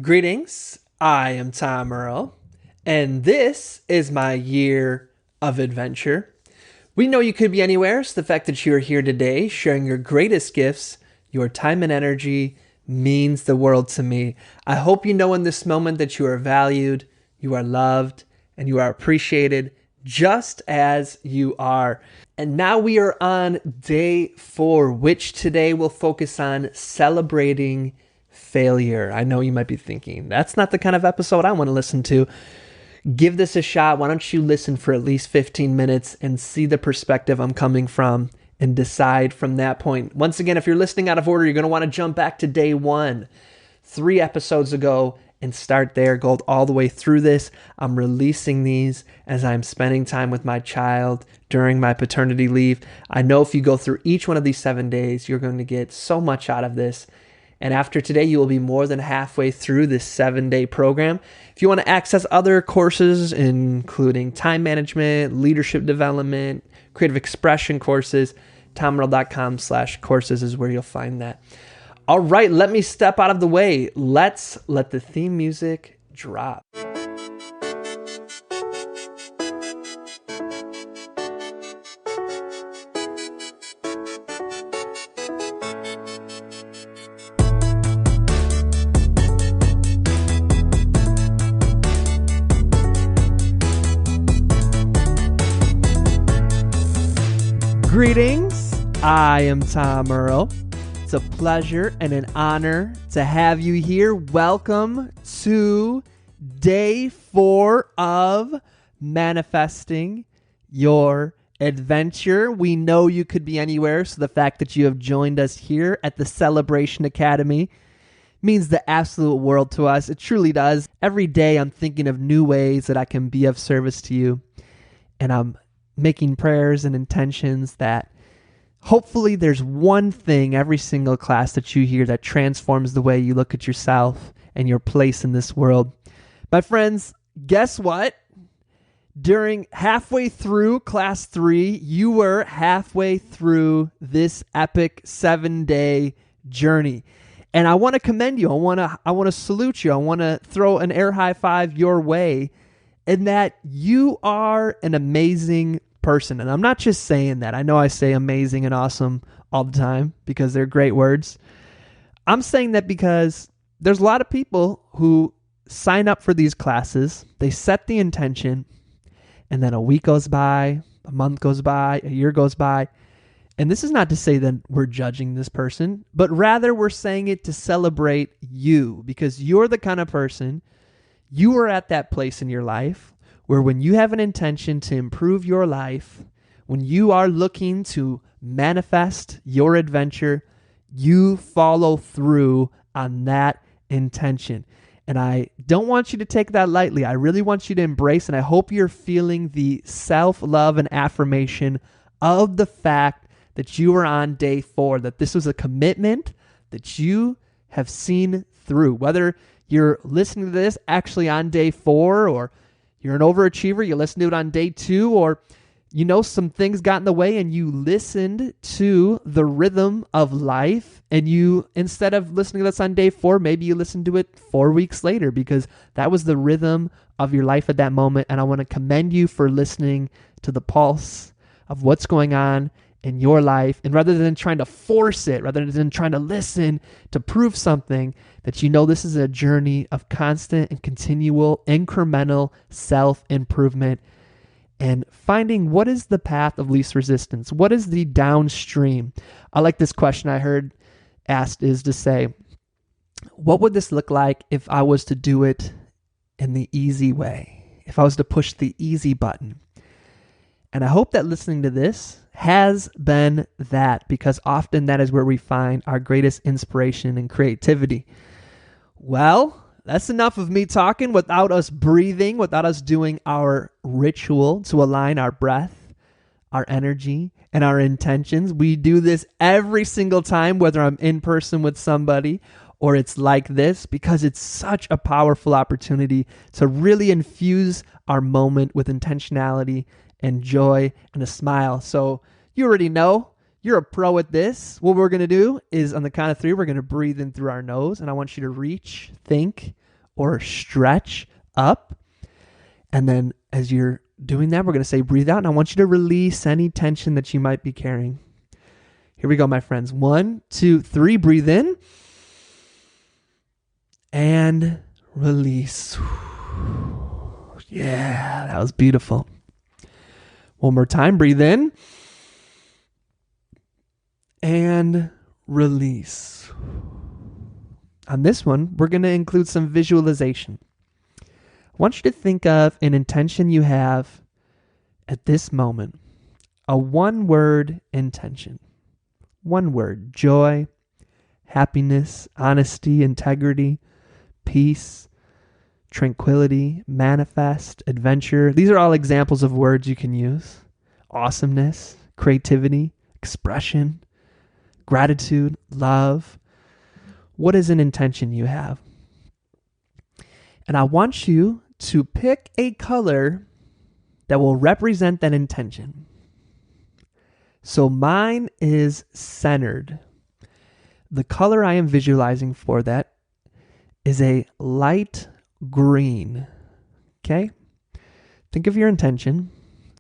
Greetings, I am Tom Earl, and this is my year of adventure. We know you could be anywhere, so the fact that you are here today sharing your greatest gifts, your time and energy, means the world to me. I hope you know in this moment that you are valued, you are loved, and you are appreciated just as you are. And now we are on day 4, which today will focus on celebrating failure. I know you might be thinking, that's not the kind of episode I want to listen to. Give this a shot. Why don't you listen for at least 15 minutes and see the perspective I'm coming from and decide from that point. Once again, if you're listening out of order, you're going to want to jump back to day 1, 3 episodes ago, and start there. Go all the way through this. I'm releasing these as I'm spending time with my child during my paternity leave. I know if you go through each one of these 7 days, you're going to get so much out of this. And after today, you will be more than halfway through this 7-day program. If you want to access other courses, including time management, leadership development, creative expression courses, tomearl.com/courses is where you'll find that. All right, let me step out of the way. Let's let the theme music drop. Greetings, I am Tom Earl. It's a pleasure and an honor to have you here. Welcome to day 4 of manifesting your adventure. We know you could be anywhere, so the fact that you have joined us here at the Celebration Academy means the absolute world to us. It truly does. Every day I'm thinking of new ways that I can be of service to you, and I'm making prayers and intentions that hopefully there's one thing every single class that you hear that transforms the way you look at yourself and your place in this world. My friends, guess what? During halfway through class 3, you were halfway through this epic 7-day journey. And I want to commend you. I want to salute you. I want to throw an air high five your way in that you are an amazing person. And I'm not just saying that. I know I say amazing and awesome all the time because they're great words. I'm saying that because there's a lot of people who sign up for these classes, they set the intention, and then a week goes by, a month goes by, a year goes by. And this is not to say that we're judging this person, but rather we're saying it to celebrate you because you're the kind of person, you are at that place in your life where when you have an intention to improve your life, when you are looking to manifest your adventure, you follow through on that intention. And I don't want you to take that lightly. I really want you to embrace, and I hope you're feeling the self-love and affirmation of the fact that you are on day 4, that this was a commitment that you have seen through. Whether you're listening to this actually on day 4, or you're an overachiever, you listen to it on day 2, or some things got in the way and you listened to the rhythm of life, and you, instead of listening to this on day 4, maybe you listened to it 4 weeks later because that was the rhythm of your life at that moment. And I want to commend you for listening to the pulse of what's going on in your life, and rather than trying to force it, rather than trying to listen to prove something, that this is a journey of constant and continual incremental self-improvement and finding what is the path of least resistance. What is the downstream? I like this question I heard asked is to say, what would this look like if I was to do it in the easy way? If I was to push the easy button? And I hope that listening to this has been that, because often that is where we find our greatest inspiration and creativity. Well, that's enough of me talking without us breathing, without us doing our ritual to align our breath, our energy, and our intentions. We do this every single time, whether I'm in person with somebody or it's like this, because it's such a powerful opportunity to really infuse our moment with intentionality and joy and a smile. So you already know, you're a pro at this. What we're going to do is on the count of 3, we're going to breathe in through our nose, and I want you to reach, think, or stretch up. And then as you're doing that, we're going to say breathe out. And I want you to release any tension that you might be carrying. Here we go, my friends. 1, 2, 3. Breathe in. And release. Yeah, that was beautiful. One more time. Breathe in. And release. On this one, we're going to include some visualization. I want you to think of an intention you have at this moment. A one-word intention. One word: joy, happiness, honesty, integrity, peace, tranquility, manifest, adventure. These are all examples of words you can use. Awesomeness, creativity, expression, gratitude, love. What is an intention you have? And I want you to pick a color that will represent that intention. So mine is centered. The color I am visualizing for that is a light green. Okay? Think of your intention.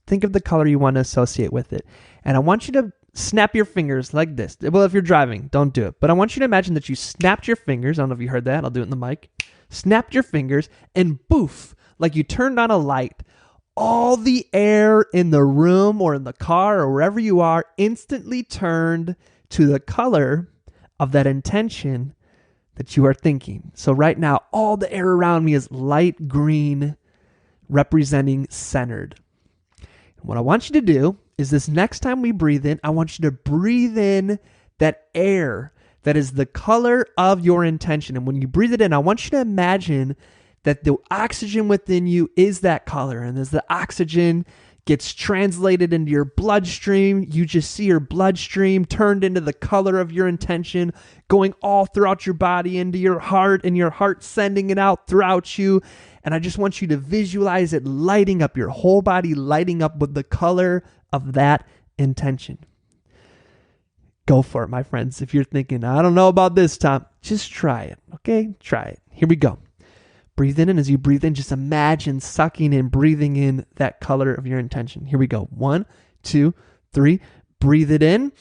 Think of the color you want to associate with it. And I want you to snap your fingers like this. Well, if you're driving, don't do it. But I want you to imagine that you snapped your fingers. I don't know if you heard that. I'll do it in the mic. Snapped your fingers and poof, like you turned on a light. All the air in the room or in the car or wherever you are instantly turned to the color of that intention that you are thinking. So right now, all the air around me is light green, representing centered. What I want you to do is this next time we breathe in, I want you to breathe in that air that is the color of your intention. And when you breathe it in, I want you to imagine that the oxygen within you is that color. And as the oxygen gets translated into your bloodstream, you just see your bloodstream turned into the color of your intention, going all throughout your body, into your heart, and your heart sending it out throughout you. And I just want you to visualize it lighting up, your whole body lighting up with the color of that intention. Go for it, my friends. If you're thinking, I don't know about this, Tom, just try it, okay? Try it. Here we go. Breathe in, and as you breathe in, just imagine sucking in, breathing in that color of your intention. Here we go. 1, 2, 3. Breathe it in.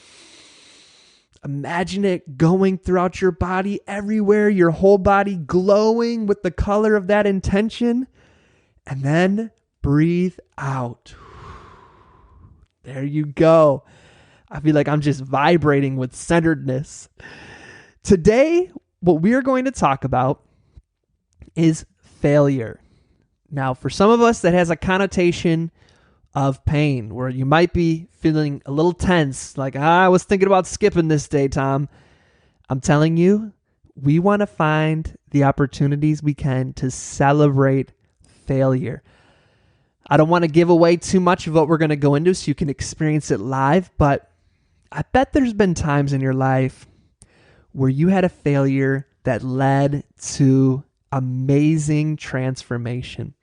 Imagine it going throughout your body, everywhere, your whole body glowing with the color of that intention. And then breathe out. There you go. I feel like I'm just vibrating with centeredness. Today, what we are going to talk about is failure. Now, for some of us, that has a connotation of pain, where you might be feeling a little tense, like, I was thinking about skipping this day, Tom. I'm telling you, we want to find the opportunities we can to celebrate failure. I don't want to give away too much of what we're going to go into so you can experience it live, but I bet there's been times in your life where you had a failure that led to amazing transformation.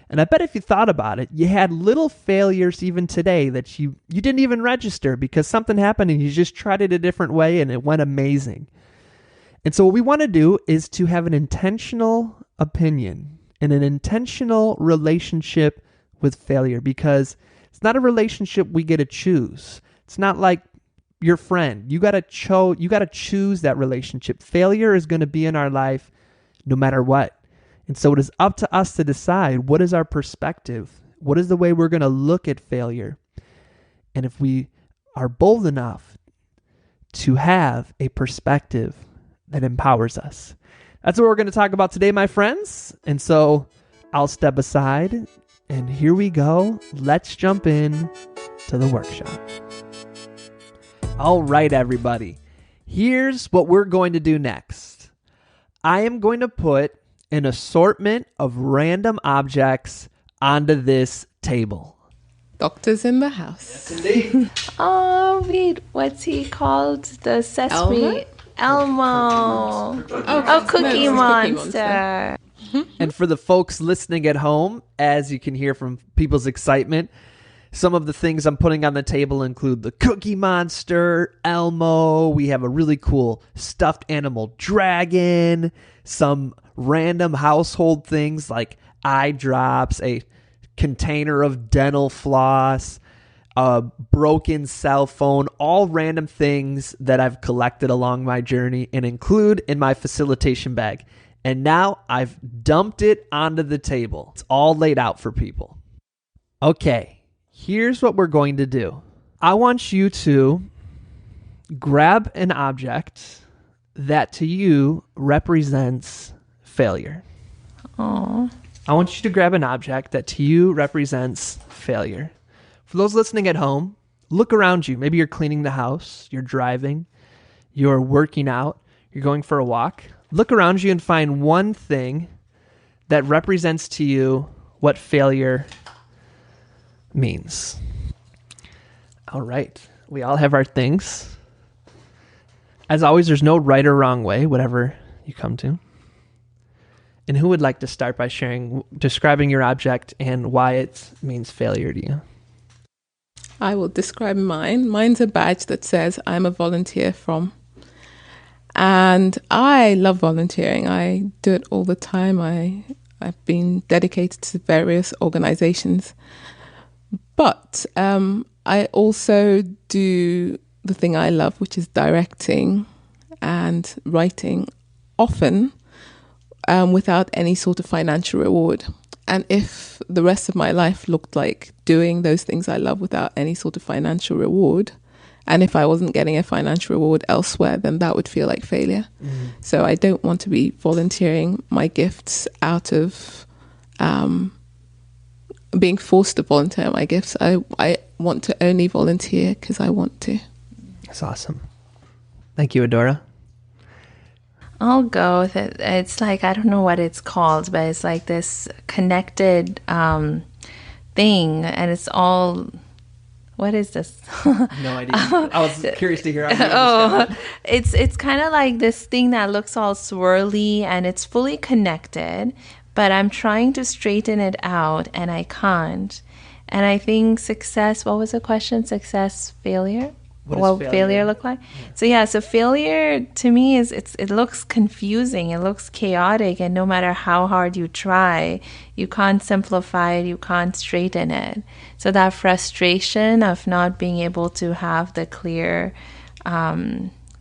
And I bet if you thought about it, you had little failures even today that you didn't even register because something happened and you just tried it a different way and it went amazing. And so what we want to do is to have an intentional opinion and an intentional relationship with failure, because it's not a relationship we get to choose. It's not like your friend. You got to choose that relationship. Failure is going to be in our life no matter what. And so it is up to us to decide, what is our perspective? What is the way we're going to look at failure? And if we are bold enough to have a perspective that empowers us. That's what we're going to talk about today, my friends. And so I'll step aside, and here we go. Let's jump in to the workshop. All right, everybody. Here's what we're going to do next. I am going to put an assortment of random objects onto this table. Doctor's in the house. Yes, indeed. Oh, wait, what's he called? The Sesame? Elmo. Oh, Cookie Monster. And for the folks listening at home, as you can hear from people's excitement, some of the things I'm putting on the table include the Cookie Monster, Elmo. We have a really cool stuffed animal dragon, some random household things like eye drops, a container of dental floss, a broken cell phone, all random things that I've collected along my journey and include in my facilitation bag. And now I've dumped it onto the table. It's all laid out for people. Okay, here's what we're going to do. I want you to grab an object that to you represents failure. Aww. I want you to grab an object that to you represents failure. For those listening at home, look around you. Maybe you're cleaning the house, you're driving, you're working out, you're going for a walk. Look around you and find one thing that represents to you what failure means. All right. We all have our things. As always, there's no right or wrong way, whatever you come to. And who would like to start by describing your object and why it means failure to you? I will describe mine. Mine's a badge that says I'm a volunteer from. And I love volunteering. I do it all the time. I've been dedicated to various organizations. But I also do the thing I love, which is directing and writing, often without any sort of financial reward. And if the rest of my life looked like doing those things I love without any sort of financial reward, and if I wasn't getting a financial reward elsewhere, then that would feel like failure. So I don't want to be volunteering my gifts out of being forced to volunteer my gifts. I want to only volunteer because I want to. That's awesome. Thank you, Adora. I'll go with it. It's like, I don't know what it's called, but it's like this connected thing, and it's all, what is this? No idea. I was curious to hear how it's kind of like this thing that looks all swirly, and it's fully connected, but I'm trying to straighten it out, and I can't. And I think success, what was the question? Success, failure? What failure look like? Yeah. So failure to me is it looks confusing, it looks chaotic, and no matter how hard you try, you can't simplify it, you can't straighten it. So that frustration of not being able to have the clear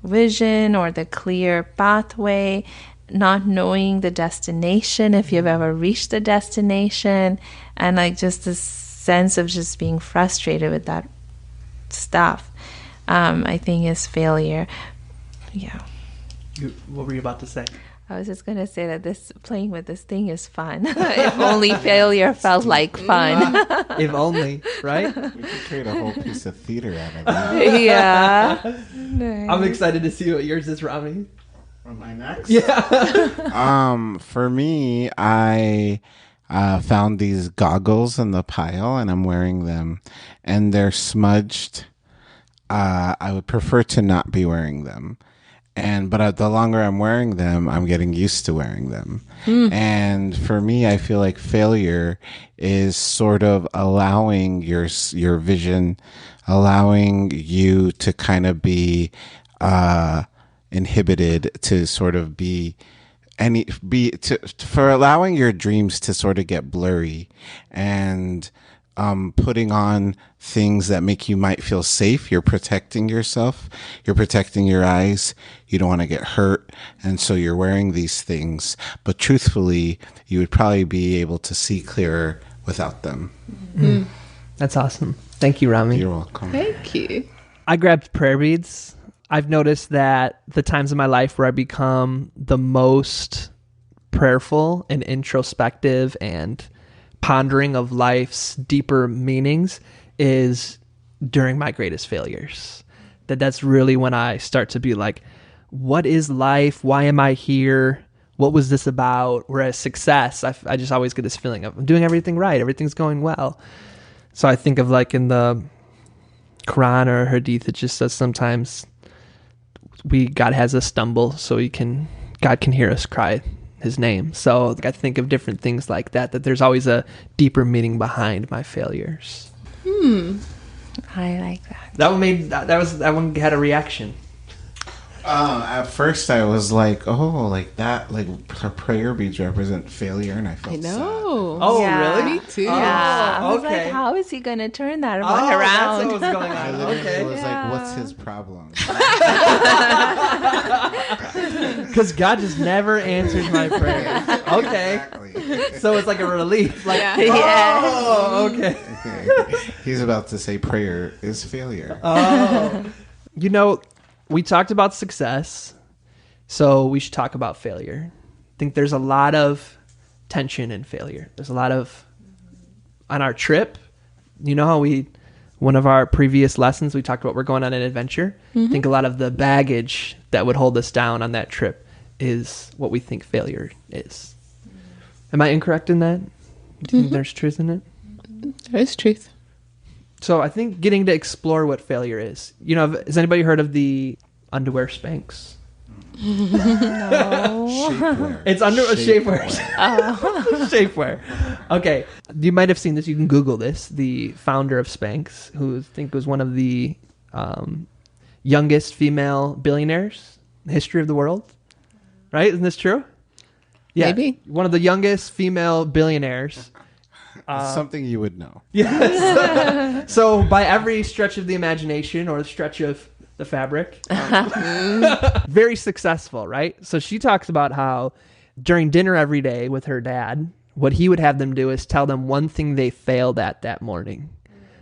vision or the clear pathway, not knowing the destination, if you've ever reached the destination, and like just this sense of just being frustrated with that stuff. I think is failure. Yeah. What were you about to say? I was just going to say that playing with this thing is fun. If only failure felt like fun. If only, right? We could create a whole piece of theater out of that. Yeah. Nice. I'm excited to see what yours is, Rami. On my next? Yeah. For me, I found these goggles in the pile, and I'm wearing them, and they're smudged. I would prefer to not be wearing them. But the longer I'm wearing them, I'm getting used to wearing them. And for me, I feel like failure is sort of allowing your vision, allowing you to kind of be inhibited, to sort of for allowing your dreams to sort of get blurry, and putting on things that make you might feel safe. You're protecting yourself. You're protecting your eyes. You don't want to get hurt. And so you're wearing these things. But truthfully, you would probably be able to see clearer without them. That's awesome. Thank you, Rami. You're welcome. Thank you. I grabbed prayer beads. I've noticed that the times in my life where I become the most prayerful and introspective and pondering of life's deeper meanings is during my greatest failures. That's really when I start to be like, what is life? Why am I here? What was this about? Whereas success, I just always get this feeling of I'm doing everything right. Everything's going well. So I think of like in the Quran or Hadith, it just says sometimes God has us stumble so God can hear us cry his name. So I think of different things like that there's always a deeper meaning behind my failures. I like that. That one had a reaction. At first, I was like, "Oh, like that, like her prayer beads represent failure," and I felt I know. Oh, Yeah. really? Me too. Yeah. I was okay. like, how is he going to turn that Oh, one that's around? what was going sad. I on. literally Okay. was Yeah. like, "What's his problem?" Because God just never answers my prayers. Okay. Exactly. So it's like a relief. Like, Yeah. oh, okay. He's about to say prayer is failure. Oh. You know, we talked about success, so we should talk about failure. I think there's a lot of tension in failure. There's a lot of, on our trip, you know how one of our previous lessons, we talked about we're going on an adventure. I think a lot of the baggage that would hold us down on that trip is what we think failure is. Am I incorrect in that? Do you think there's truth in it? There is truth. So I think getting to explore what failure is. You know, has anybody heard of the underwear Spanx? No. Shapewear. It's shapewear. Oh. Shapewear. Okay. You might have seen this. You can Google this. The founder of Spanx, who I think was one of the youngest female billionaires in the history of the world. Right? Isn't this true? Yeah. Maybe. One of the youngest female billionaires. It's something you would know. Yes. So by every stretch of the imagination or stretch of the fabric, very successful, right? So she talks about how during dinner every day with her dad, what he would have them do is tell them one thing they failed at that morning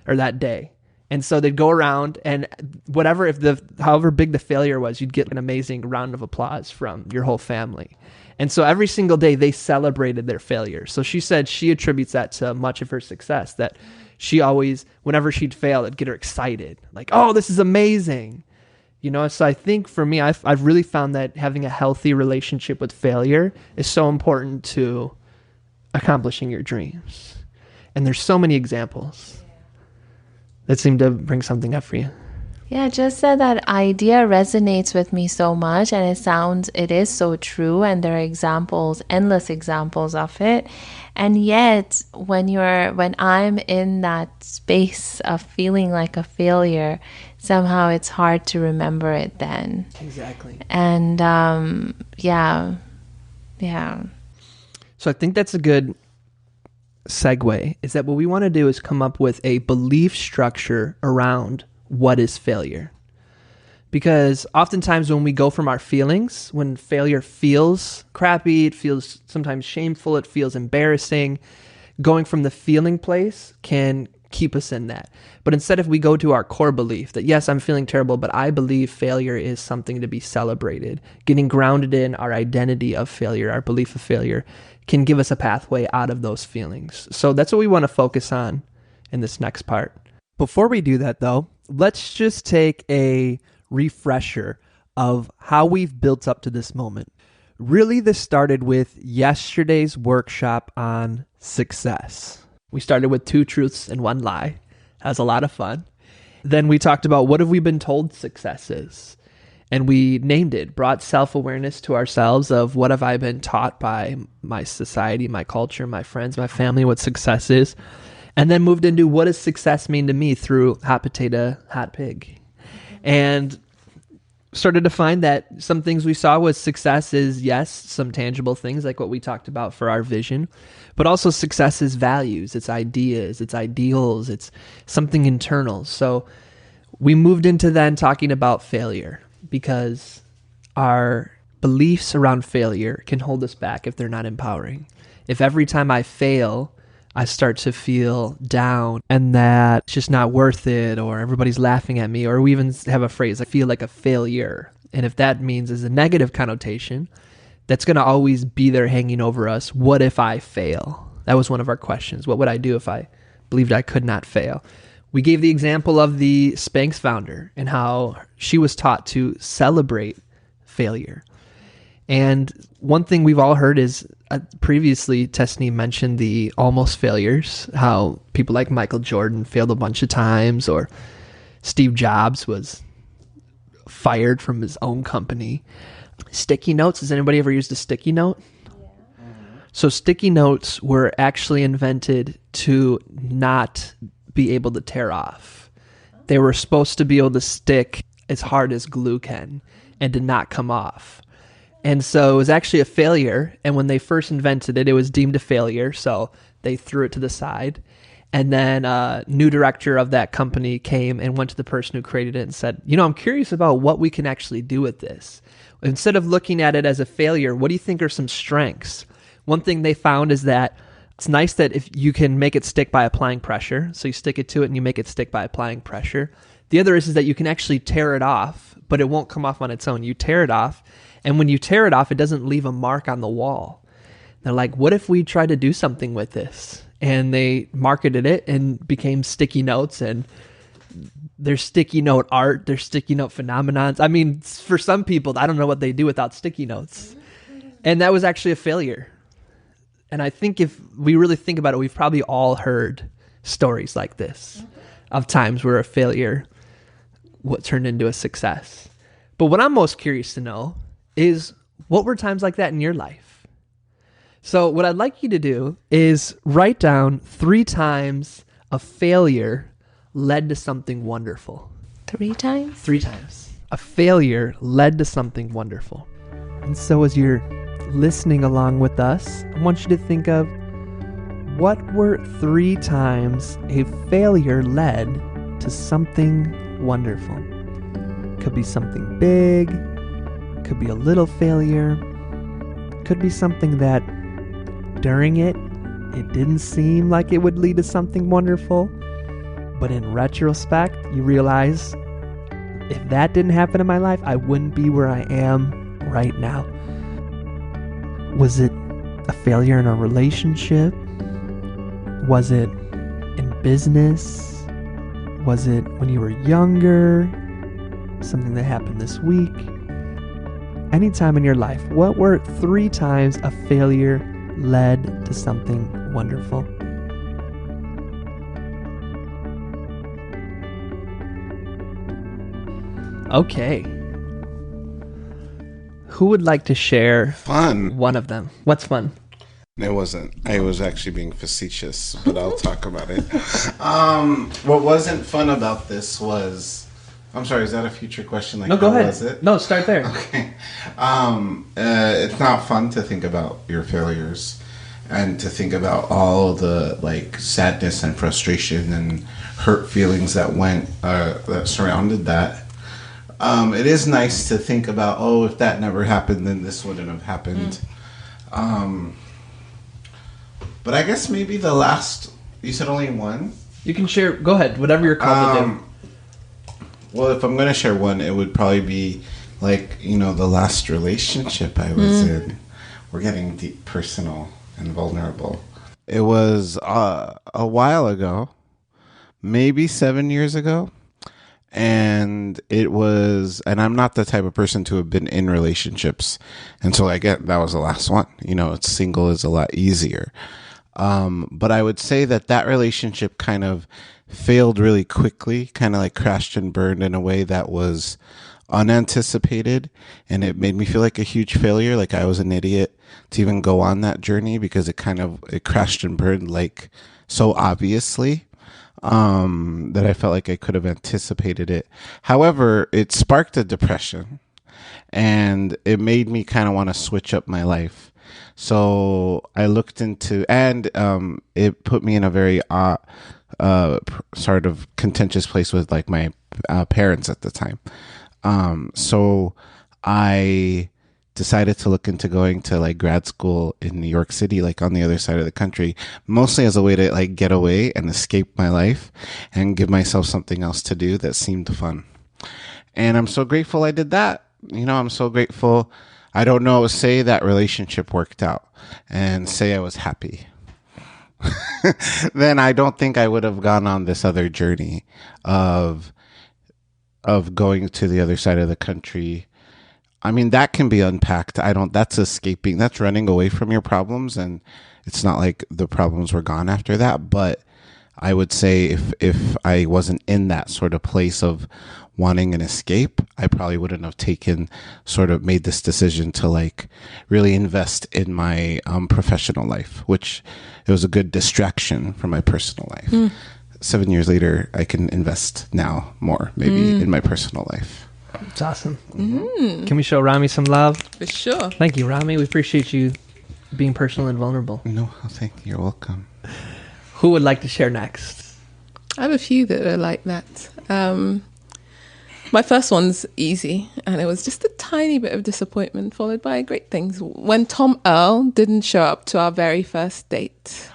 or that day. And so they'd go around and whatever, however big the failure was, you'd get an amazing round of applause from your whole family. And so every single day they celebrated their failure. So she said she attributes that to much of her success, that she always, whenever she'd fail, it'd get her excited. Like, oh, this is amazing. You know, so I think for me, I've really found that having a healthy relationship with failure is so important to accomplishing your dreams. And there's so many examples that seem to bring something up for you. Yeah, just that idea resonates with me so much, and it is so true, and there are examples, endless examples of it. And yet when I'm in that space of feeling like a failure, somehow it's hard to remember it then. Exactly. And yeah. So I think that's a good segue, is that what we want to do is come up with a belief structure around what is failure. Because oftentimes when we go from our feelings, when failure feels crappy, it feels sometimes shameful, it feels embarrassing, going from the feeling place can keep us in that. But instead, if we go to our core belief that, yes, I'm feeling terrible, but I believe failure is something to be celebrated, getting grounded in our identity of failure, our belief of failure, can give us a pathway out of those feelings. So that's what we want to focus on in this next part. Before we do that, though, let's just take a refresher of how we've built up to this moment. Really, this started with yesterday's workshop on success. We started with 2 truths and 1 lie. That was a lot of fun. Then we talked about what have we been told success is. And we named it, brought self-awareness to ourselves of what have I been taught by my society, my culture, my friends, my family, what success is. And then moved into what does success mean to me through hot potato, hot pig. And started to find that some things we saw was success is, yes, some tangible things like what we talked about for our vision, but also success is values, it's ideas, it's ideals, it's something internal. So we moved into then talking about failure because our beliefs around failure can hold us back if they're not empowering. If every time I fail, I start to feel down and that it's just not worth it, or everybody's laughing at me, or we even have a phrase, I feel like a failure. And if that means is a negative connotation, that's going to always be there hanging over us. What if I fail? That was one of our questions. What would I do if I believed I could not fail? We gave the example of the Spanx founder and how she was taught to celebrate failure. And one thing we've all heard is previously T.H.E mentioned the almost failures, how people like Michael Jordan failed a bunch of times, or Steve Jobs was fired from his own company. Sticky notes. Has anybody ever used a sticky note? Yeah. So sticky notes were actually invented to not be able to tear off. They were supposed to be able to stick as hard as glue can. and did not come off. And so it was actually a failure. And when they first invented it, it was deemed a failure. So they threw it to the side. And then a new director of that company came and went to the person who created it and said, I'm curious about what we can actually do with this. Instead of looking at it as a failure, what do you think are some strengths? One thing they found is that it's nice that if you can make it stick by applying pressure. So you stick it to it and you make it stick by applying pressure. The other is that you can actually tear it off, but it won't come off on its own. You tear it off. And when you tear it off, it doesn't leave a mark on the wall. They're like, what if we try to do something with this? And they marketed it and became sticky notes, and there's sticky note art, there's sticky note phenomenons. I mean, for some people, I don't know what they do without sticky notes. And that was actually a failure. And I think if we really think about it, we've probably all heard stories like this of times where a failure what turned into a success. But what I'm most curious to know is, what were times like that in your life? So what I'd like you to do is write down 3 times a failure led to something wonderful. 3 times? 3 times. A failure led to something wonderful. And so as you're listening along with us, I want you to think of, what were 3 times a failure led to something wonderful? Could be something big, could be a little failure, could be something that during it didn't seem like it would lead to something wonderful, but in retrospect, you realize, if that didn't happen in my life, I wouldn't be where I am right now. Was it a failure in a relationship? Was it in business? Was it when you were younger? Something that happened this week? Anytime in your life, what were 3 times a failure led to something wonderful? Okay. Who would like to share Fun. one of them? What's fun? It wasn't. I was actually being facetious, but I'll talk about it. What wasn't fun about this was... I'm sorry, is that a future question? Like, No, go how ahead. was it? No, start there. Okay. It's not fun to think about your failures and to think about all the sadness and frustration and hurt feelings that that surrounded that. It is nice to think about, if that never happened, then this wouldn't have happened. But I guguess maybe the last, you said only one? You can share, go ahead, whatever you're called to do. Well, if I'm going to share one, it would probably be the last relationship I was in. We're getting deep, personal, and vulnerable. It was a while ago, maybe 7 years ago. And I'm not the type of person to have been in relationships. And so that was the last one. It's single is a lot easier. But I would say that relationship kind of failed really quickly, kind of crashed and burned in a way that was unanticipated. And it made me feel like a huge failure. Like I was an idiot to even go on that journey because it crashed and burned so obviously. That I felt like I could have anticipated it. However, it sparked a depression and it made me kind of want to switch up my life. So I looked into, and it put me in a very sort of contentious place with my parents at the time. So I decided to look into going to grad school in New York City, on the other side of the country, mostly as a way to get away and escape my life and give myself something else to do that seemed fun. And I'm so grateful I did that. I'm so grateful. I don't know, say that relationship worked out and say I was happy. Then I don't think I would have gone on this other journey of going to the other side of the country. I mean, that can be unpacked. That's escaping, that's running away from your problems. And it's not like the problems were gone after that. But I would say if I wasn't in that sort of place of wanting an escape, I probably wouldn't have made this decision to really invest in my professional life, which it was a good distraction from my personal life. 7 years later, I can invest now more maybe in my personal life. It's awesome. Can we show Rami some love? For sure. Thank you, Rami. We appreciate you being personal and vulnerable. No, thank you. You're welcome. Who would like to share next? I have a few that are like that. My first one's easy, and it was just a tiny bit of disappointment followed by great things. When Tom Earl didn't show up to our very first date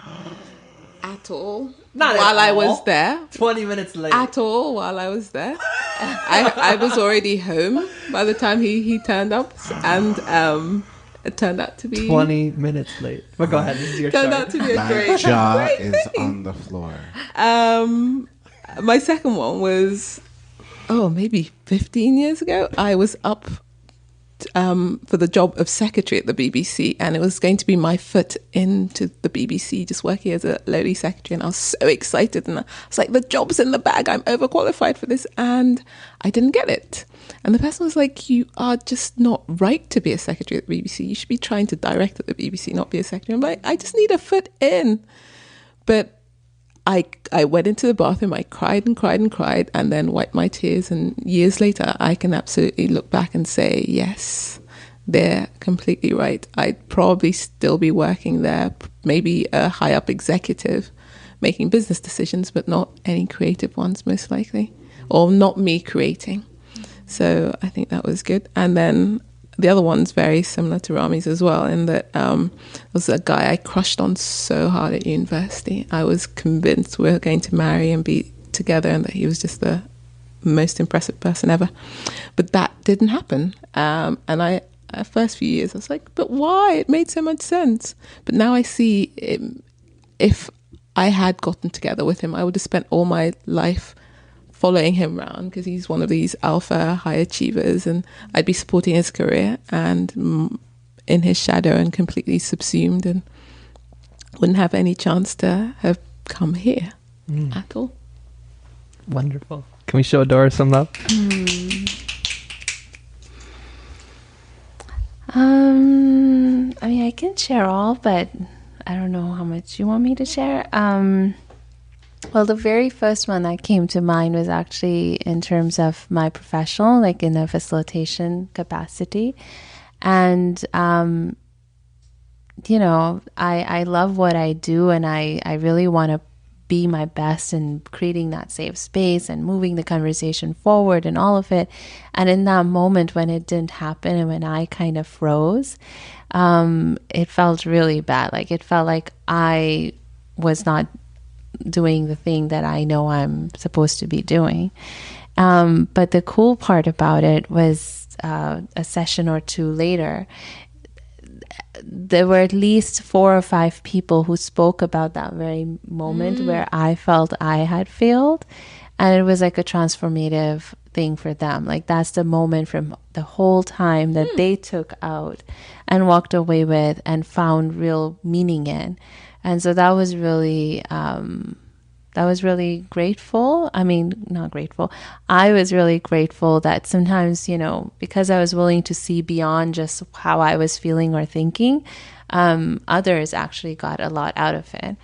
at all, I was there. 20 minutes late. At all while I was there. I was already home by the time he turned up, and it turned out to be 20 minutes late. But go ahead. This is your turned story. out to be a My great jaw great is thing. on the floor. My second one was, maybe 15 years ago. I was up for the job of secretary at the BBC, and it was going to be my foot into the BBC, just working as a lowly secretary. And I was so excited, and I was like, the job's in the bag, I'm overqualified for this, and I didn't get it. And the person was like, you are just not right to be a secretary at the BBC. You should be trying to direct at the BBC, not be a secretary. I'm like, I just need a foot in. But I went into the bathroom, I cried and cried and cried, and then wiped my tears. And years later, I can absolutely look back and say, yes, they're completely right. I'd probably still be working there, maybe a high up executive, making business decisions, but not any creative ones, most likely, or not me creating. So I think that was good. And then the other one's very similar to Rami's as well, in that there was a guy I crushed on so hard at university. I was convinced we were going to marry and be together, and that he was just the most impressive person ever. But that didn't happen. And the first few years, I was like, but why? It made so much sense. But now I see if I had gotten together with him, I would have spent all my life following him around, because he's one of these alpha high achievers, and I'd be supporting his career and in his shadow and completely subsumed, and wouldn't have any chance to have come here at all. Wonderful. Can we show Dora some love? I mean, I can share all, but I don't know how much you want me to share. Well, the very first one that came to mind was actually in terms of my professional, like in a facilitation capacity. And, I love what I do, and I really want to be my best in creating that safe space and moving the conversation forward and all of it. And in that moment when it didn't happen and when I kind of froze, it felt really bad. Like it felt like I was not doing the thing that I know I'm supposed to be doing. But the cool part about it was a session or two later, there were at least 4 or 5 people who spoke about that very moment where I felt I had failed. And it was like a transformative thing for them. Like that's the moment from the whole time that they took out and walked away with and found real meaning in. And so that was really grateful. I mean, not grateful. I was really grateful that sometimes, because I was willing to see beyond just how I was feeling or thinking, others actually got a lot out of it.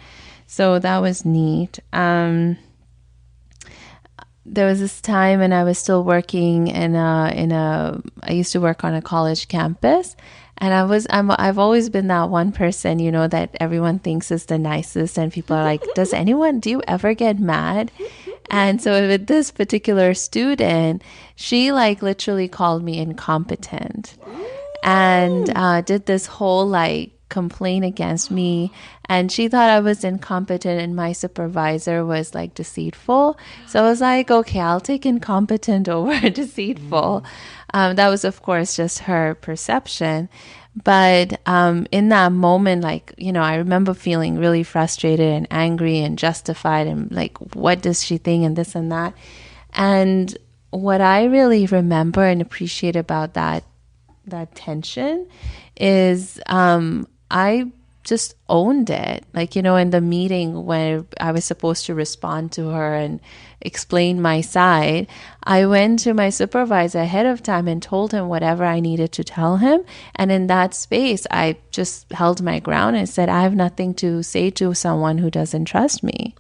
So that was neat. There was this time when I was still working I used to work on a college campus. And I've always been that one person, that everyone thinks is the nicest, and people are like, do you ever get mad? And so with this particular student, she like literally called me incompetent and did this whole like complaint against me. And she thought I was incompetent and my supervisor was like deceitful. So I was like, okay, I'll take incompetent over deceitful. That was, of course, just her perception. But in that moment, like, I remember feeling really frustrated and angry and justified and like, what does she think and this and that. And what I really remember and appreciate about that tension is I just owned it. Like, in the meeting where I was supposed to respond to her and explain my side, I went to my supervisor ahead of time and told him whatever I needed to tell him. And in that space, I just held my ground and said, I have nothing to say to someone who doesn't trust me.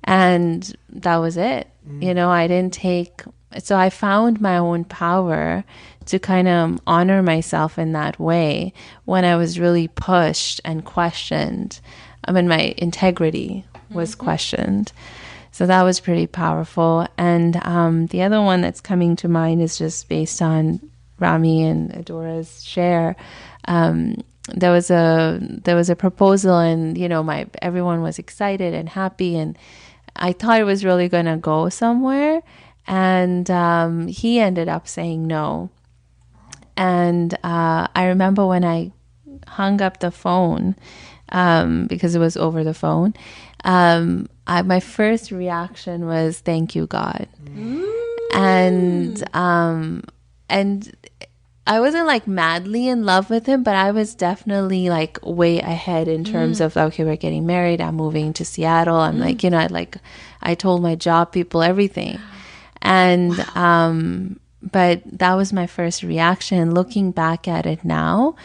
And that was it. I didn't take So I found my own power to kind of honor myself in that way when I was really pushed and questioned. I mean, my integrity was questioned. So that was pretty powerful. And the other one that's coming to mind is just based on Rami and Adora's share. There was a proposal, and everyone was excited and happy, and I thought it was really going to go somewhere. And he ended up saying no. And I remember when I hung up the phone, because it was over the phone, my first reaction was, "Thank you, God." And I wasn't like madly in love with him, but I was definitely like way ahead in terms of, okay, we're getting married. I'm moving to Seattle. I'm I told my job people everything. And, but that was my first reaction. Looking back at it now,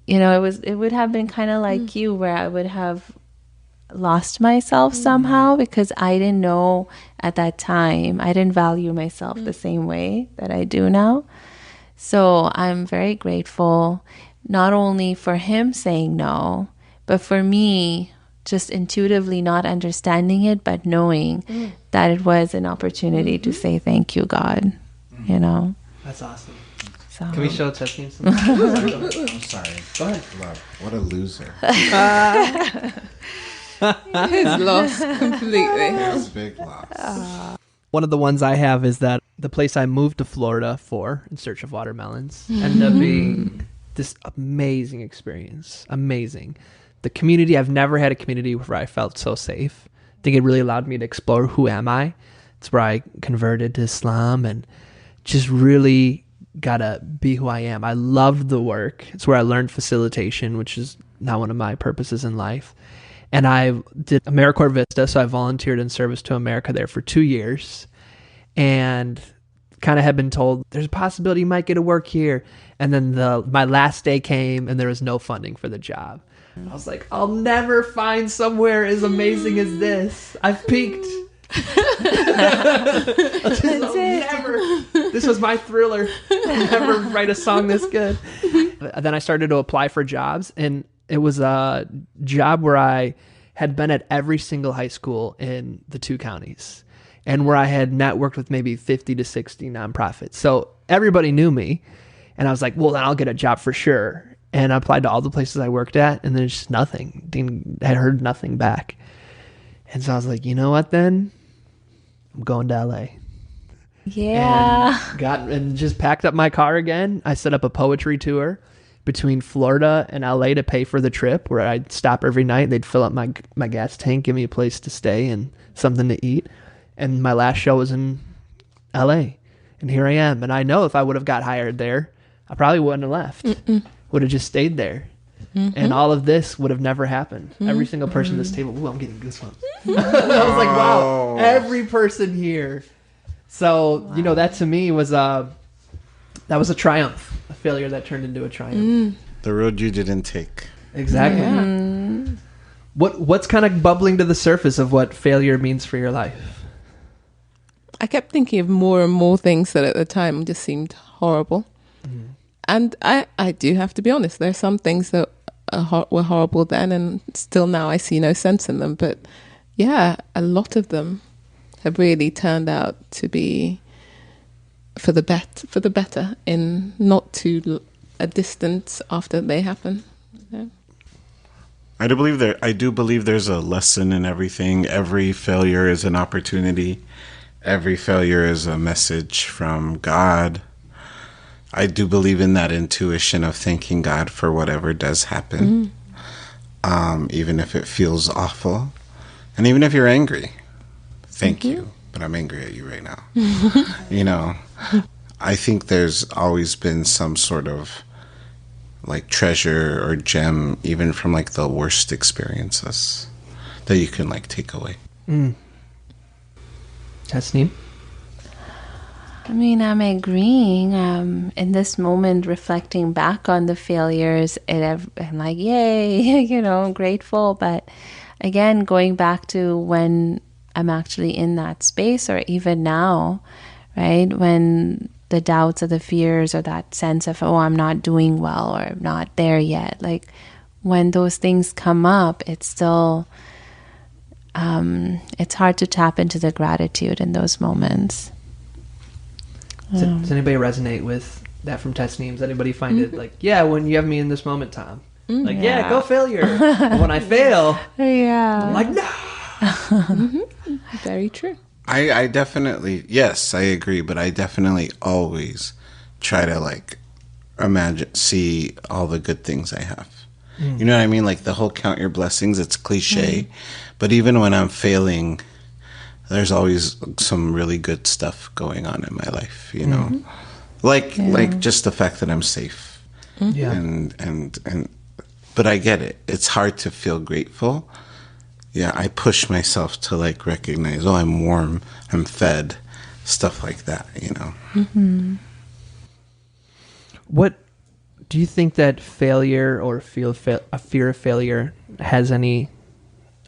it would have been kind of like you, where I would have lost myself somehow, because I didn't know at that time, I didn't value myself the same way that I do now. So I'm very grateful, not only for him saying no, but for me just intuitively not understanding it, but knowing that it was an opportunity to say thank you, God. That's awesome. So Can we show T.H.E some? I'm sorry. Go ahead. Love. What a loser. He's lost completely. That's a big loss. One of the ones I have is that the place I moved to Florida for in search of watermelons ended up being this amazing experience. Amazing. The community, I've never had a community where I felt so safe. I think it really allowed me to explore who am I. It's where I converted to Islam and just really got to be who I am. I loved the work. It's where I learned facilitation, which is now one of my purposes in life. And I did AmeriCorps Vista, so I volunteered in service to America there for 2 years, and kind of had been told there's a possibility you might get to work here. And then my last day came, and there was no funding for the job. I was like, I'll never find somewhere as amazing as this. I've peaked. This was my thriller. I'll never write a song this good. Then I started to apply for jobs, and it was a job where I had been at every single high school in the 2 counties, and where I had networked with maybe 50 to 60 nonprofits. So everybody knew me, and I was like, well, then I'll get a job for sure. And I applied to all the places I worked at, and there's just nothing. I heard nothing back. And so I was like, you know what then? I'm going to LA. yeah. And just packed up my car again. I set up a poetry tour between Florida and LA to pay for the trip, where I'd stop every night. They'd fill up my gas tank, give me a place to stay and something to eat. And my last show was in LA. And here I am. And I know if I would have got hired there, I probably wouldn't have left. Would have just stayed there. And all of this would have never happened. Every single person at this table, ooh, I'm getting goosebumps. I was like, wow, every person here. So, that to me was that was a triumph. A failure that turned into a triumph. The road you didn't take. Exactly. Yeah. What's kind of bubbling to the surface of what failure means for your life? I kept thinking of more and more things that at the time just seemed horrible. And I do have to be honest, there are some things that were horrible then, and still now I see no sense in them. But yeah, a lot of them have really turned out to be for the better in not too a distance after they happen. Yeah. I do believe there's a lesson in everything. Every failure is an opportunity. Every failure is a message from God. I do believe in that intuition of thanking God for whatever does happen, even if it feels awful, and even if you're angry. Thank you, but I'm angry at you right now. I think there's always been some sort of like treasure or gem, even from like the worst experiences, that you can like take away. Tasneem? I mean, I'm agreeing. In this moment, reflecting back on the failures, I'm like, yay, grateful. But again, going back to when I'm actually in that space, or even now, right? When the doubts or the fears or that sense of, oh, I'm not doing well or I'm not there yet. Like when those things come up, it's still, it's hard to tap into the gratitude in those moments. Does anybody resonate with that from T.H.E? Does anybody find it like, yeah, when you have me in this moment, Tom? Like, yeah, go failure. And when I fail, Yeah. I'm like, no. Very true. I definitely, yes, I agree, but I definitely always try to like see all the good things I have. You know what I mean? Like the whole count your blessings, it's cliche, but even when I'm failing, there's always some really good stuff going on in my life, you know? Like just the fact that I'm safe. Yeah. And but I get it. It's hard to feel grateful. Yeah, I push myself to like recognize, oh, I'm warm, I'm fed, stuff like that, you know. What do you think that failure or a fear of failure has any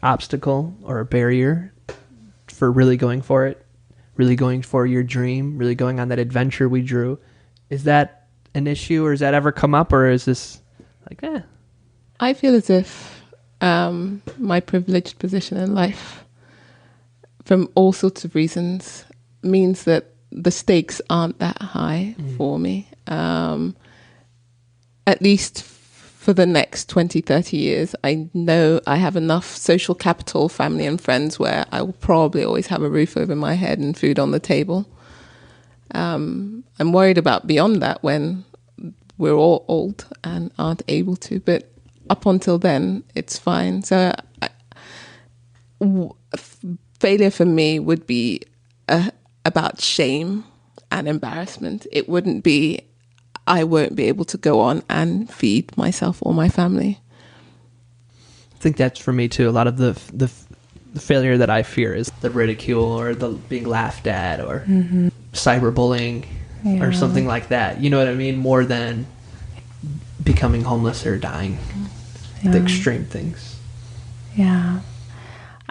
obstacle or a barrier for really going for it, really going for your dream, really going on that adventure we drew? Is that an issue, or has that ever come up, or is this like, I feel as if my privileged position in life, from all sorts of reasons, means that the stakes aren't that high for me. At least for the next 20, 30 years, I know I have enough social capital, family and friends, where I will probably always have a roof over my head and food on the table. I'm worried about beyond that when we're all old and aren't able to, but up until then, it's fine. So failure for me would be about shame and embarrassment. It wouldn't be, I won't be able to go on and feed myself or my family. I think that's for me too. A lot of the failure that I fear is the ridicule or the being laughed at or cyberbullying or something like that. You know what I mean? More than becoming homeless or dying. The extreme things. Yeah.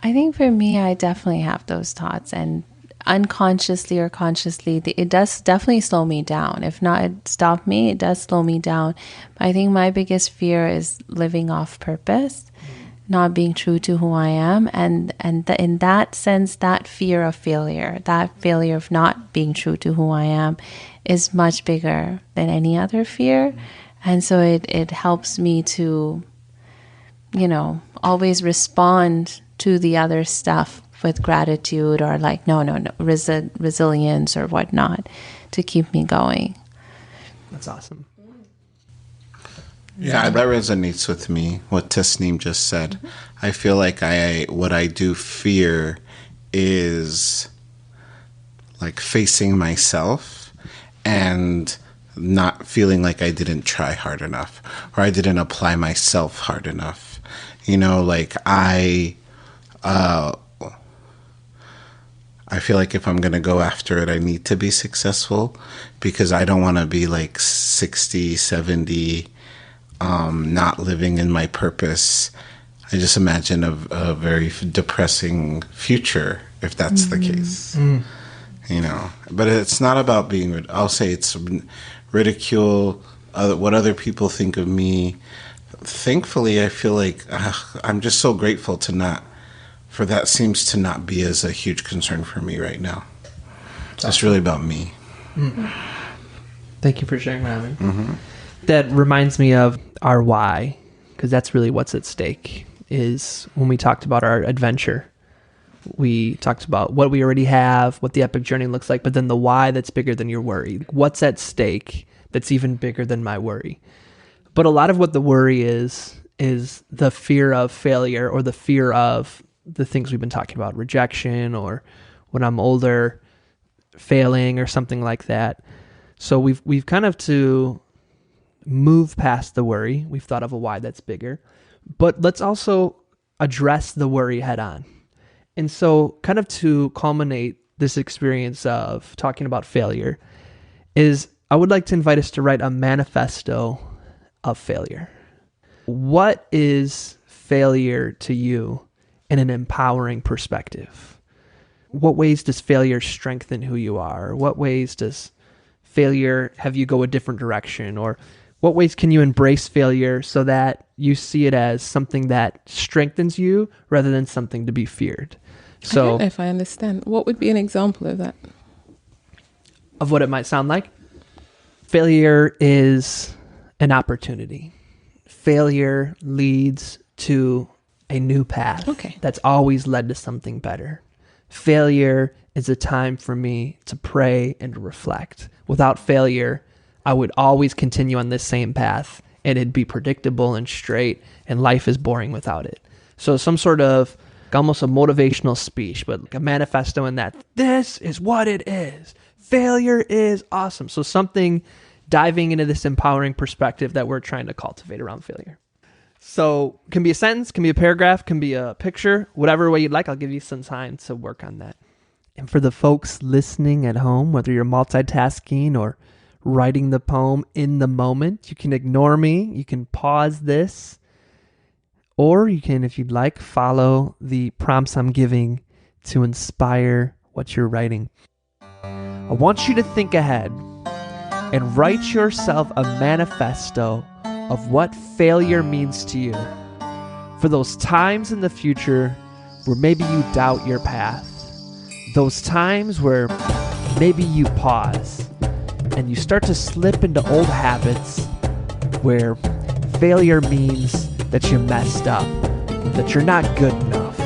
I think for me, I definitely have those thoughts, and unconsciously or consciously, it does definitely slow me down. If not, it stopped me, it does slow me down. But I think my biggest fear is living off purpose, not being true to who I am. And in that sense, that fear of failure, that failure of not being true to who I am is much bigger than any other fear. And so it helps me to, always respond to the other stuff with gratitude or like, no, resilience or whatnot to keep me going. That's awesome. Yeah, that resonates with me, what Tasneem just said. I feel like what I do fear is like facing myself and not feeling like I didn't try hard enough or I didn't apply myself hard enough. Like I feel like if I'm going to go after it, I need to be successful because I don't want to be like 60, 70, not living in my purpose. I just imagine a very depressing future if that's the case. But it's not about being, I'll say it's ridicule, what other people think of me. Thankfully, I feel like I'm just so grateful for that seems to not be as a huge concern for me right now. It's really about me. Thank you for sharing that. That reminds me of our why, because that's really what's at stake. Is when we talked about our adventure, we talked about what we already have, what the epic journey looks like, but then the why that's bigger than your worry. What's at stake that's even bigger than my worry? But a lot of what the worry is the fear of failure or the fear of the things we've been talking about, rejection or when I'm older, failing or something like that. So we've kind of to move past the worry. We've thought of a why that's bigger, but let's also address the worry head on. And so kind of to culminate this experience of talking about failure is I would like to invite us to write a manifesto of failure. What is failure to you in an empowering perspective? what ways does failure strengthen who you are? What ways does failure have you go a different direction? Or what ways can you embrace failure so that you see it as something that strengthens you rather than something to be feared? So, I don't know if I understand. What would be an example of that? Of what it might sound like? Failure is an opportunity. Failure leads to a new path that's always led to something better. Failure is a time for me to pray and to reflect. Without failure, I would always continue on this same path, and it'd be predictable and straight, and life is boring without it. So some sort of almost a motivational speech, but like a manifesto in that this is what it is. Failure is awesome. So something diving into this empowering perspective that we're trying to cultivate around failure. So can be a sentence, can be a paragraph, can be a picture, whatever way you'd like. I'll give you some time to work on that. And for the folks listening at home, whether you're multitasking or writing the poem in the moment, you can ignore me. You can pause this. Or you can, if you'd like, follow the prompts I'm giving to inspire what you're writing. I want you to think ahead and write yourself a manifesto of what failure means to you. For those times in the future where maybe you doubt your path. Those times where maybe you pause and you start to slip into old habits where failure means that you messed up, that you're not good enough,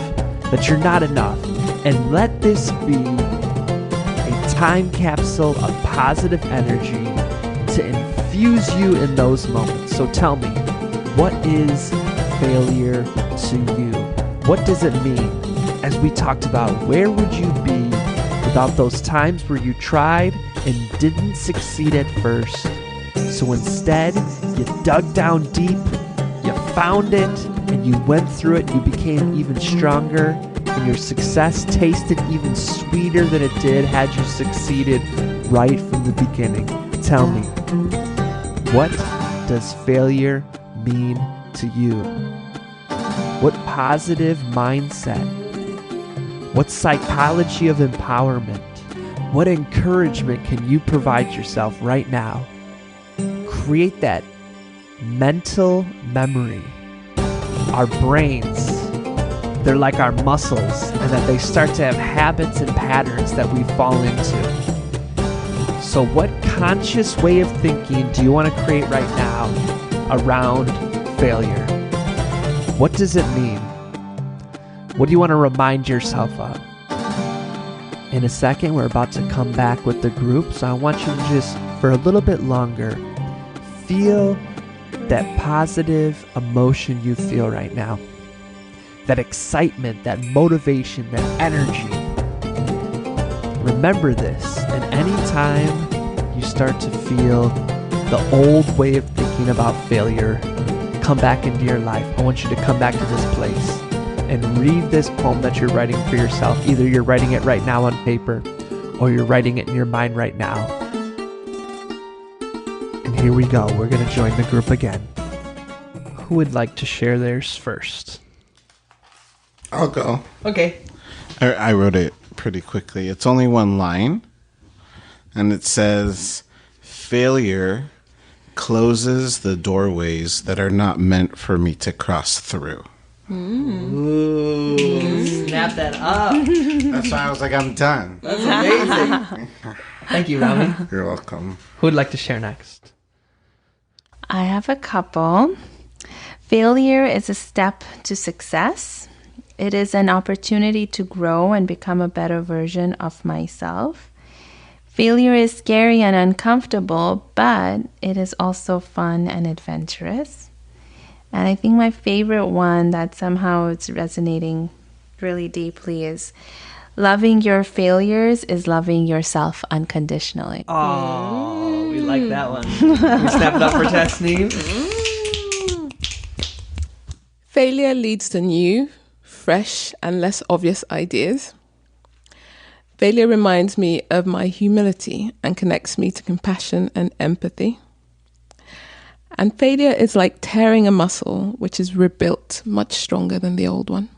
that you're not enough. And let this be a time capsule of positive energy to infuse you in those moments. So tell me, what is failure to you? What does it mean? As we talked about, where would you be without those times where you tried and didn't succeed at first? So instead, you dug down deep, you found it, and you went through it. You became even stronger, and your success tasted even sweeter than it did had you succeeded right from the beginning. Tell me, what does failure mean to you? What positive mindset? What psychology of empowerment? What encouragement can you provide yourself right now? Create that mental memory. Our brains, they're like our muscles, and that they start to have habits and patterns that we fall into. So what conscious way of thinking do you want to create right now around failure? What does it mean? What do you want to remind yourself of? In a second, we're about to come back with the group, so I want you to just, for a little bit longer, feel that positive emotion you feel right now. That excitement, that motivation, that energy. Remember this, and anytime you start to feel the old way of thinking about failure come back into your life, I want you to come back to this place and read this poem that you're writing for yourself. Either you're writing it right now on paper, or you're writing it in your mind right now. And here we go. We're going to join the group again. Who would like to share theirs first? I'll go. Okay. I wrote it pretty quickly. It's only one line, and it says, failure closes the doorways that are not meant for me to cross through. Ooh, snap that up. That's why I was like, I'm done. That's amazing. Thank you, Rami. You're welcome. Who would like to share next? I have a couple. Failure is a step to success. It is an opportunity to grow and become a better version of myself. Failure is scary and uncomfortable, but it is also fun and adventurous. And I think my favorite one that somehow it's resonating really deeply is loving your failures is loving yourself unconditionally. Oh, we like that one. Can we snap it up for Tasneem? Failure leads to new, fresh, and less obvious ideas. Failure reminds me of my humility and connects me to compassion and empathy. And failure is like tearing a muscle which is rebuilt much stronger than the old one.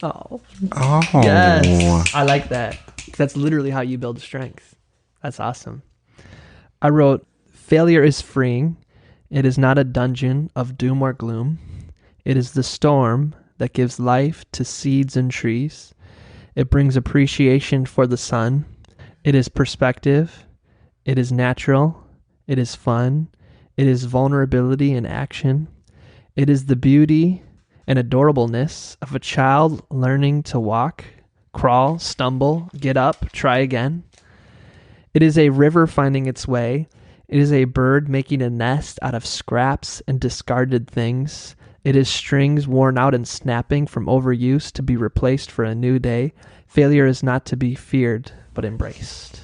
Oh, Oh. yes. I like that. That's literally how you build strength. That's awesome. I wrote, failure is freeing. It is not a dungeon of doom or gloom. It is the storm that gives life to seeds and trees. It brings appreciation for the sun. It is perspective. It is natural. It is fun. It is vulnerability in action. It is the beauty and adorableness of a child learning to walk, crawl, stumble, get up, try again. It is a river finding its way. It is a bird making a nest out of scraps and discarded things. It is strings worn out and snapping from overuse to be replaced for a new day. Failure is not to be feared, but embraced.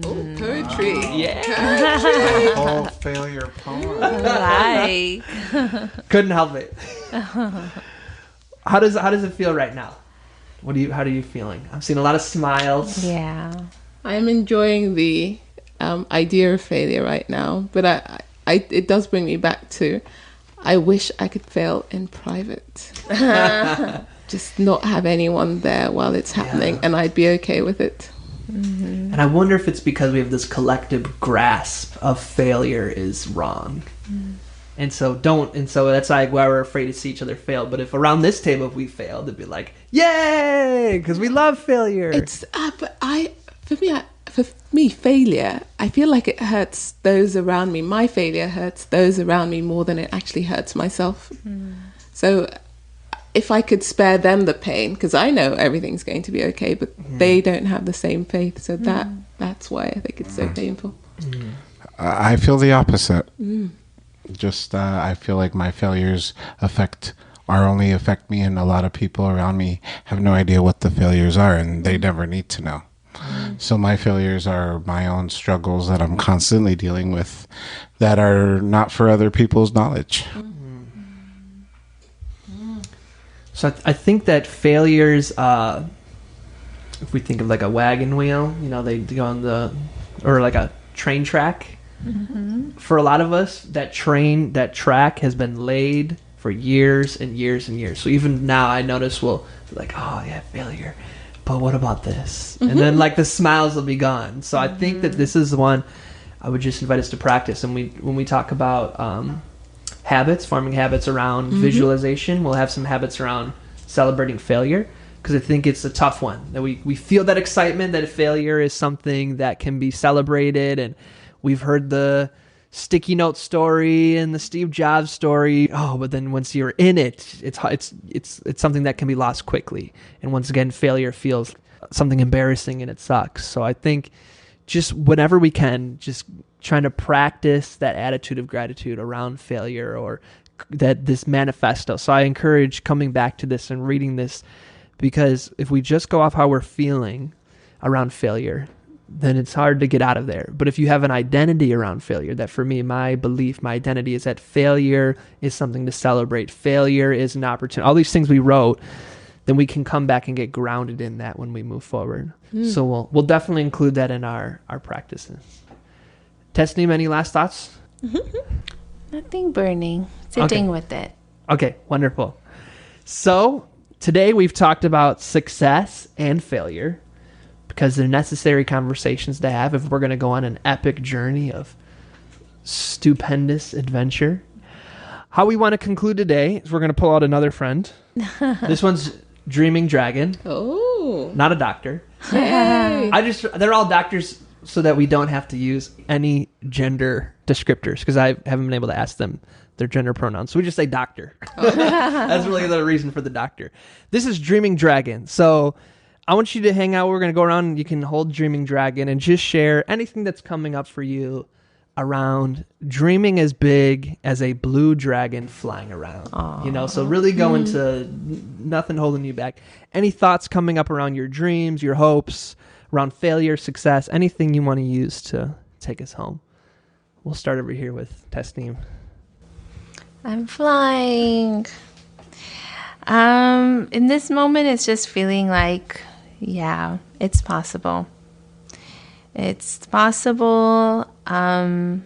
Oh, poetry. Yeah. Whole failure poem. Like, Couldn't help it. How does it feel right now? How are you feeling? I'm seeing a lot of smiles. yeah. I'm enjoying the idea of failure right now, but it does bring me back to, I wish I could fail in private. Just not have anyone there while it's happening, and I'd be okay with it. And I wonder if it's because we have this collective grasp of failure is wrong. And so that's like why we're afraid to see each other fail. But if around this table if we failed, it'd be like, yay, because we love failure. It's for me, failure, I feel like it hurts those around me. My failure hurts those around me more than it actually hurts myself. So if I could spare them the pain, because I know everything's going to be okay, but they don't have the same faith. So that's why I think it's so painful. I feel the opposite. Just I feel like my failures only affect me, and a lot of people around me have no idea what the failures are, and they never need to know. So my failures are my own struggles that I'm constantly dealing with that are not for other people's knowledge. So I think that failures, if we think of like a wagon wheel, they go on or like a train track. For a lot of us, that track has been laid for years and years and years. So even now I notice we'll be like, oh yeah, failure. But what about this? And then like the smiles will be gone. So I think that this is the one I would just invite us to practice. And when we talk about forming habits around visualization, we'll have some habits around celebrating failure. Because I think it's a tough one. That we feel that excitement that failure is something that can be celebrated. And we've heard the sticky note story and the Steve Jobs story. Oh, but then once you're in it, it's something that can be lost quickly. And once again, failure feels something embarrassing and it sucks. So I think just whenever we can, just trying to practice that attitude of gratitude around failure or this manifesto. So I encourage coming back to this and reading this, because if we just go off how we're feeling around failure, then it's hard to get out of there. But if you have an identity around failure, that for me, my belief, my identity is that failure is something to celebrate. Failure is an opportunity. All these things we wrote, then we can come back and get grounded in that when we move forward. So we'll definitely include that in our practices. Tasneem, any last thoughts? Nothing burning. Sitting with it. Okay, wonderful. So today we've talked about success and failure, because they're necessary conversations to have if we're going to go on an epic journey of stupendous adventure. How we want to conclude today is we're going to pull out another friend. This one's Dreaming Dragon. Oh. Not a doctor. Yay. They're all doctors so that we don't have to use any gender descriptors, because I haven't been able to ask them their gender pronouns. So we just say doctor. That's really the reason for the doctor. This is Dreaming Dragon. So I want you to hang out. We're going to go around. You can hold Dreaming Dragon and just share anything that's coming up for you around dreaming as big as a blue dragon flying around. Aww. So really go into nothing holding you back. Any thoughts coming up around your dreams, your hopes, around failure, success, anything you want to use to take us home. We'll start over here with Tasneem. I'm flying. In this moment, it's just feeling like, yeah, it's possible. It's possible. I'm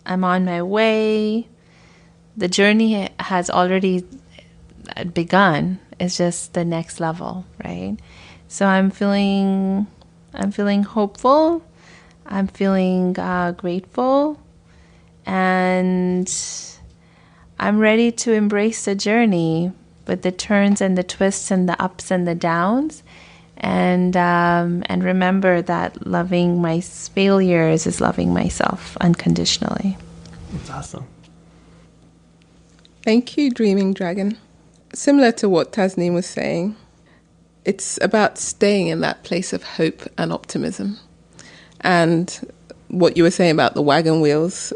on my way. The journey has already begun, is just the next level, right? So I'm feeling hopeful. I'm feeling grateful, and I'm ready to embrace the journey with the turns and the twists and the ups and the downs, and remember that loving my failures is loving myself unconditionally. That's awesome. Thank you, Dreaming Dragon. Similar to what Tasneem was saying, it's about staying in that place of hope and optimism. And what you were saying about the wagon wheels,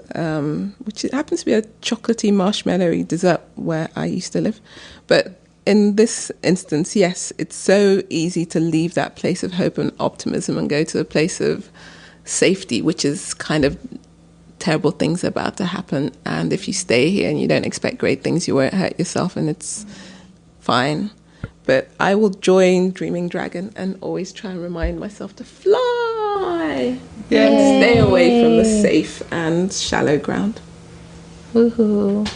which happens to be a chocolatey, marshmallowy dessert where I used to live. But in this instance, yes, it's so easy to leave that place of hope and optimism and go to a place of safety, which is kind of terrible things about to happen. And if you stay here and you don't expect great things, you won't hurt yourself, and it's fine. But I will join Dreaming Dragon and always try and remind myself to fly and stay away from the safe and shallow ground. Woohoo.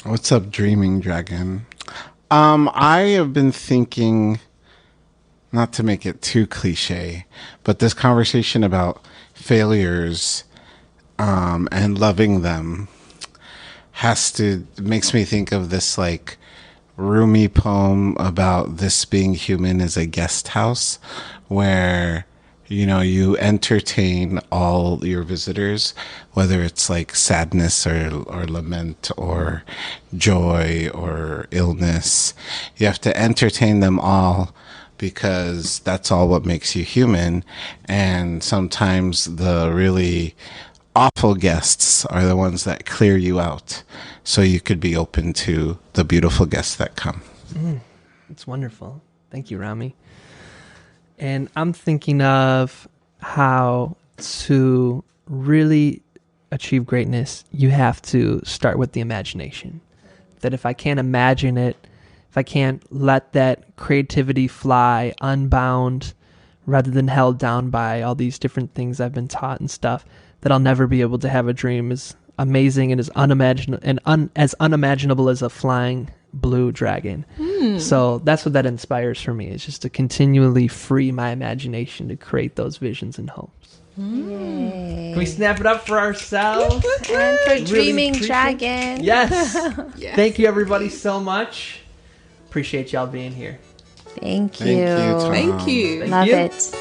What's up, Dreaming Dragon? I have been thinking, not to make it too cliche, but this conversation about failures and loving them makes me think of this like Rumi poem about this being human is a guest house where, you know, you entertain all your visitors, whether it's like sadness or lament or joy or illness. You have to entertain them all because that's all what makes you human. And sometimes the really awful guests are the ones that clear you out so you could be open to the beautiful guests that come. It's wonderful. Thank you, Rami. And I'm thinking of how to really achieve greatness, you have to start with the imagination. That if I can't imagine it, if I can't let that creativity fly unbound rather than held down by all these different things I've been taught and stuff, that I'll never be able to have a dream as amazing and as unimaginable as a flying blue dragon. So that's what that inspires for me, is just to continually free my imagination to create those visions and hopes. Can we snap it up for ourselves? And for Really Dreaming appreciate- Dragon. Yes. Yes. Thank you, everybody, so much. Appreciate y'all being here. Thank you. Thank you, Tom. Thank you. Thank Love you. it.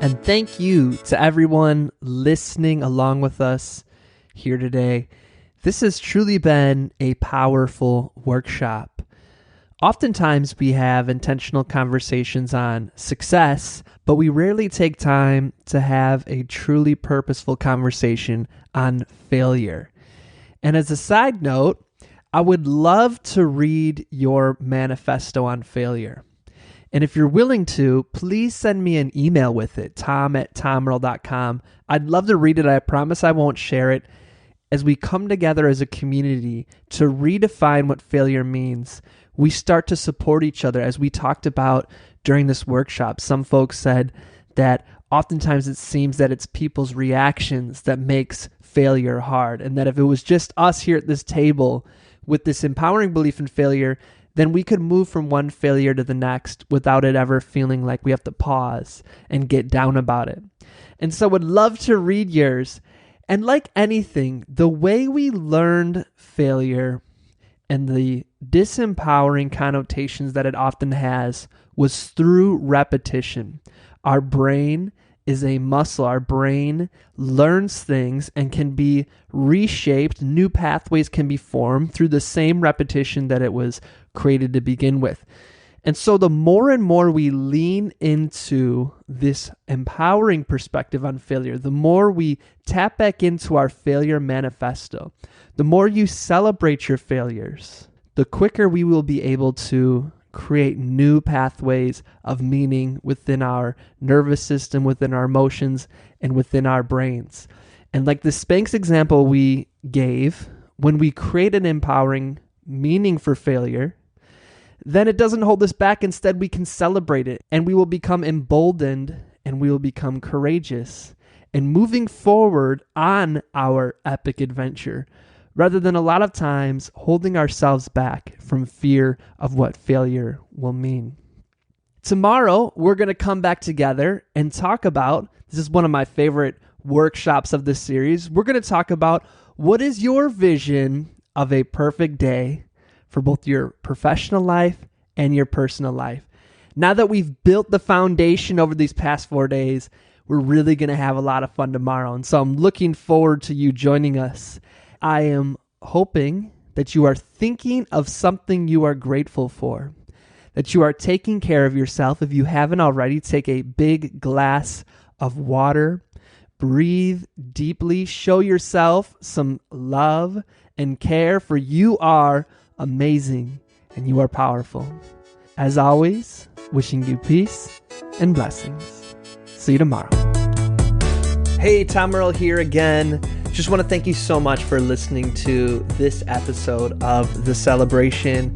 And thank you to everyone listening along with us here today. This has truly been a powerful workshop. Oftentimes we have intentional conversations on success, but we rarely take time to have a truly purposeful conversation on failure. And as a side note, I would love to read your manifesto on failure. And if you're willing to, please send me an email with it, tom@tomearl.com. I'd love to read it. I promise I won't share it. As we come together as a community to redefine what failure means, we start to support each other. As we talked about during this workshop, some folks said that oftentimes it seems that it's people's reactions that makes failure hard, and that if it was just us here at this table with this empowering belief in failure, then we could move from one failure to the next without it ever feeling like we have to pause and get down about it. And so would love to read yours. And like anything, the way we learned failure and the disempowering connotations that it often has was through repetition. Our brain is a muscle. Our brain learns things and can be reshaped. New pathways can be formed through the same repetition that it was created to begin with. And so the more and more we lean into this empowering perspective on failure, the more we tap back into our failure manifesto, the more you celebrate your failures, the quicker we will be able to create new pathways of meaning within our nervous system, within our emotions, and within our brains. And like the Spanx example we gave, when we create an empowering meaning for failure, then it doesn't hold us back. Instead, we can celebrate it, and we will become emboldened, and we will become courageous and moving forward on our epic adventure rather than a lot of times holding ourselves back from fear of what failure will mean. Tomorrow, we're going to come back together and talk about, this is one of my favorite workshops of this series, we're going to talk about what is your vision of a perfect day for both your professional life and your personal life. Now that we've built the foundation over these past 4 days, we're really going to have a lot of fun tomorrow. And so I'm looking forward to you joining us. I am hoping that you are thinking of something you are grateful for, that you are taking care of yourself. If you haven't already, take a big glass of water, breathe deeply, show yourself some love and care, for you are amazing and you are powerful. As always, wishing you peace and blessings. See you tomorrow. Hey, Tom Earl here again. Just want to thank you so much for listening to this episode of The Celebration.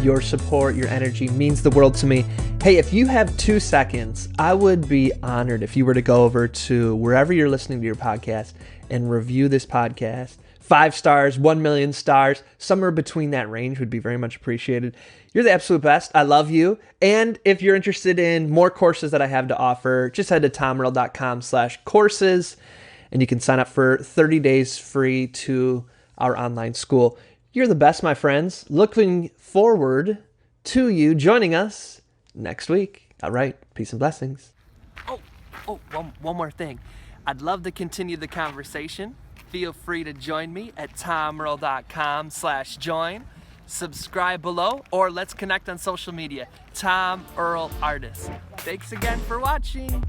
Your support, your energy means the world to me. Hey, if you have 2 seconds, I would be honored if you were to go over to wherever you're listening to your podcast and review this podcast. 5 stars, 1 million stars, somewhere between that range would be very much appreciated. You're the absolute best. I love you. And if you're interested in more courses that I have to offer, just head to tomearl.com/courses and you can sign up for 30 days free to our online school. You're the best, my friends. Looking forward to you joining us next week. All right. Peace and blessings. One more thing. I'd love to continue the conversation. Feel free to join me at tomearl.com/join. Subscribe below, or let's connect on social media. Tom Earl Artist. Thanks again for watching.